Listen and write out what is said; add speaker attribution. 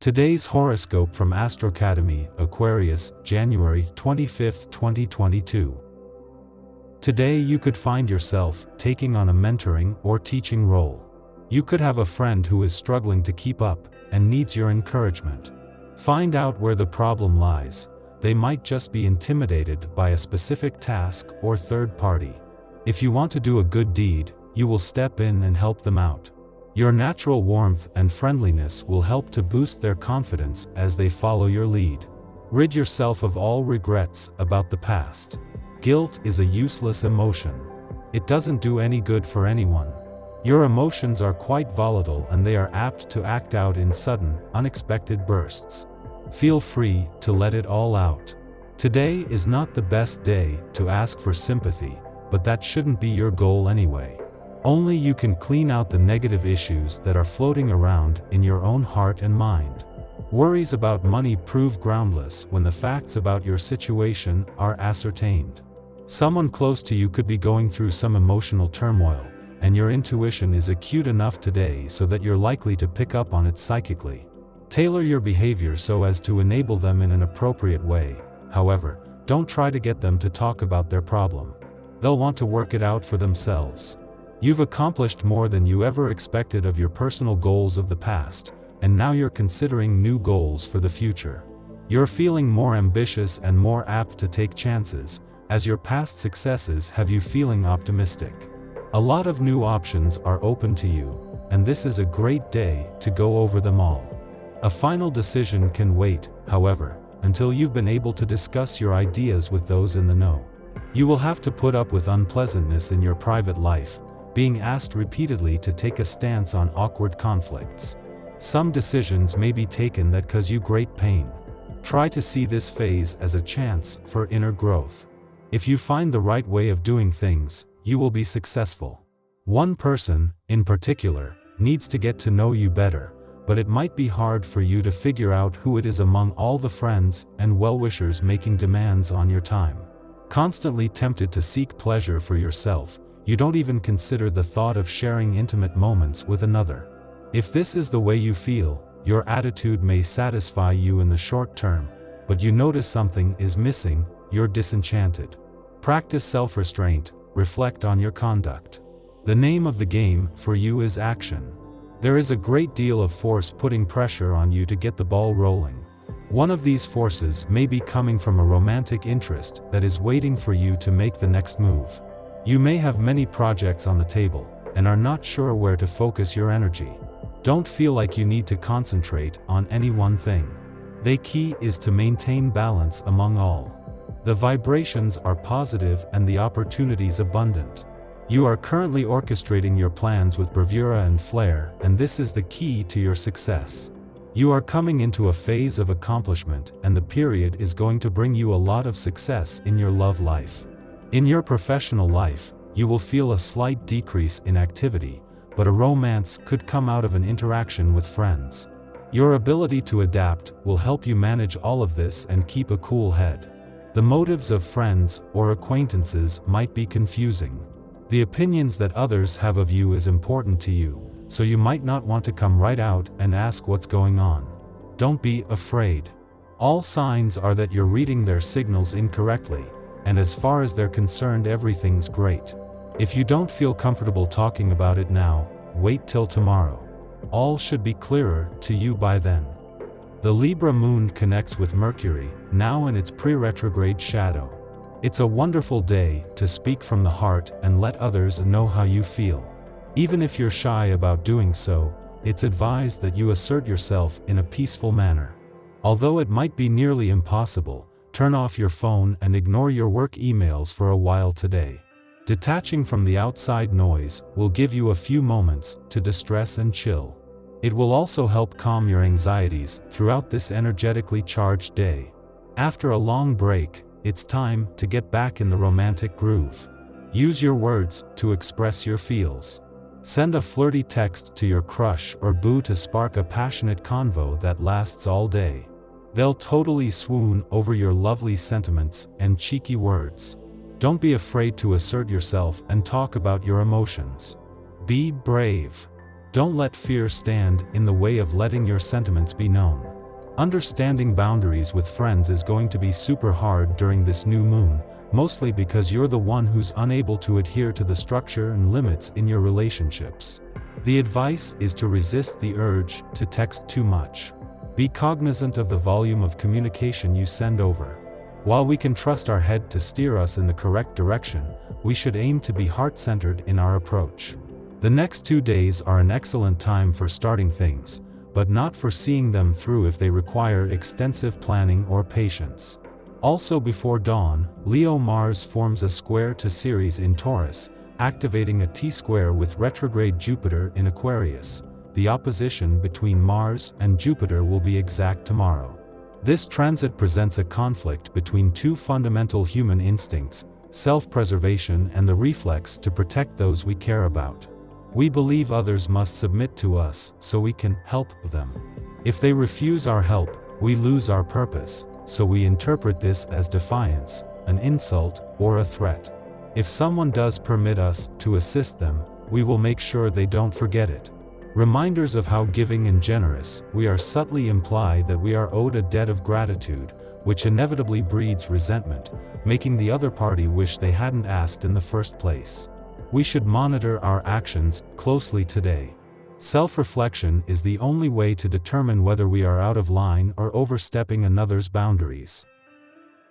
Speaker 1: Today's horoscope from Astrocademy, Aquarius, January 25, 2022. Today you could find yourself taking on a mentoring or teaching role. You could have a friend who is struggling to keep up and needs your encouragement. Find out where the problem lies. They might just be intimidated by a specific task or third party. If you want to do a good deed, you will step in and help them out. Your natural warmth and friendliness will help to boost their confidence as they follow your lead. Rid yourself of all regrets about the past. Guilt is a useless emotion. It doesn't do any good for anyone. Your emotions are quite volatile and they are apt to act out in sudden, unexpected bursts. Feel free to let it all out. Today is not the best day to ask for sympathy, but that shouldn't be your goal anyway. Only you can clean out the negative issues that are floating around in your own heart and mind. Worries about money prove groundless when the facts about your situation are ascertained. Someone close to you could be going through some emotional turmoil, and your intuition is acute enough today so that you're likely to pick up on it psychically. Tailor your behavior so as to enable them in an appropriate way. However, don't try to get them to talk about their problem. They'll want to work it out for themselves. You've accomplished more than you ever expected of your personal goals of the past, and now you're considering new goals for the future. You're feeling more ambitious and more apt to take chances, as your past successes have you feeling optimistic. A lot of new options are open to you, and this is a great day to go over them all. A final decision can wait, however, until you've been able to discuss your ideas with those in the know. You will have to put up with unpleasantness in your private life, being asked repeatedly to take a stance on awkward conflicts. Some decisions may be taken that cause you great pain. Try to see this phase as a chance for inner growth. If you find the right way of doing things, you will be successful. One person, in particular, needs to get to know you better, but it might be hard for you to figure out who it is among all the friends and well-wishers making demands on your time. Constantly tempted to seek pleasure for yourself, you don't even consider the thought of sharing intimate moments with another. If this is the way you feel, your attitude may satisfy you in the short term, but you notice something is missing, you're disenchanted. Practice self-restraint, reflect on your conduct. The name of the game for you is action. There is a great deal of force putting pressure on you to get the ball rolling. One of these forces may be coming from a romantic interest that is waiting for you to make the next move. You may have many projects on the table, and are not sure where to focus your energy. Don't feel like you need to concentrate on any one thing. The key is to maintain balance among all. The vibrations are positive and the opportunities abundant. You are currently orchestrating your plans with bravura and flair, and this is the key to your success. You are coming into a phase of accomplishment, and the period is going to bring you a lot of success in your love life. In your professional life, you will feel a slight decrease in activity, but a romance could come out of an interaction with friends. Your ability to adapt will help you manage all of this and keep a cool head. The motives of friends or acquaintances might be confusing. The opinions that others have of you is important to you, so you might not want to come right out and ask what's going on. Don't be afraid. All signs are that you're reading their signals incorrectly, and as far as they're concerned, everything's great. If you don't feel comfortable talking about it now, wait till tomorrow. All should be clearer to you by then. The Libra moon connects with Mercury, now in its pre-retrograde shadow. It's a wonderful day to speak from the heart and let others know how you feel. Even if you're shy about doing so, it's advised that you assert yourself in a peaceful manner. Although it might be nearly impossible, turn off your phone and ignore your work emails for a while today. Detaching from the outside noise will give you a few moments to distress and chill. It will also help calm your anxieties throughout this energetically charged day. After a long break, it's time to get back in the romantic groove. Use your words to express your feels. Send a flirty text to your crush or boo to spark a passionate convo that lasts all day. They'll totally swoon over your lovely sentiments and cheeky words. Don't be afraid to assert yourself and talk about your emotions. Be brave. Don't let fear stand in the way of letting your sentiments be known. Understanding boundaries with friends is going to be super hard during this new moon, mostly because you're the one who's unable to adhere to the structure and limits in your relationships. The advice is to resist the urge to text too much. Be cognizant of the volume of communication you send over. While we can trust our head to steer us in the correct direction, we should aim to be heart-centered in our approach. The next 2 days are an excellent time for starting things, but not for seeing them through if they require extensive planning or patience. Also before dawn, Leo Mars forms a square to Ceres in Taurus, activating a T-square with retrograde Jupiter in Aquarius. The opposition between Mars and Jupiter will be exact tomorrow. This transit presents a conflict between two fundamental human instincts, self-preservation and the reflex to protect those we care about. We believe others must submit to us so we can help them. If they refuse our help, we lose our purpose, so we interpret this as defiance, an insult, or a threat. If someone does permit us to assist them, we will make sure they don't forget it. Reminders of how giving and generous we are subtly imply that we are owed a debt of gratitude, which inevitably breeds resentment, making the other party wish they hadn't asked in the first place. We should monitor our actions closely today. Self-reflection is the only way to determine whether we are out of line or overstepping another's boundaries.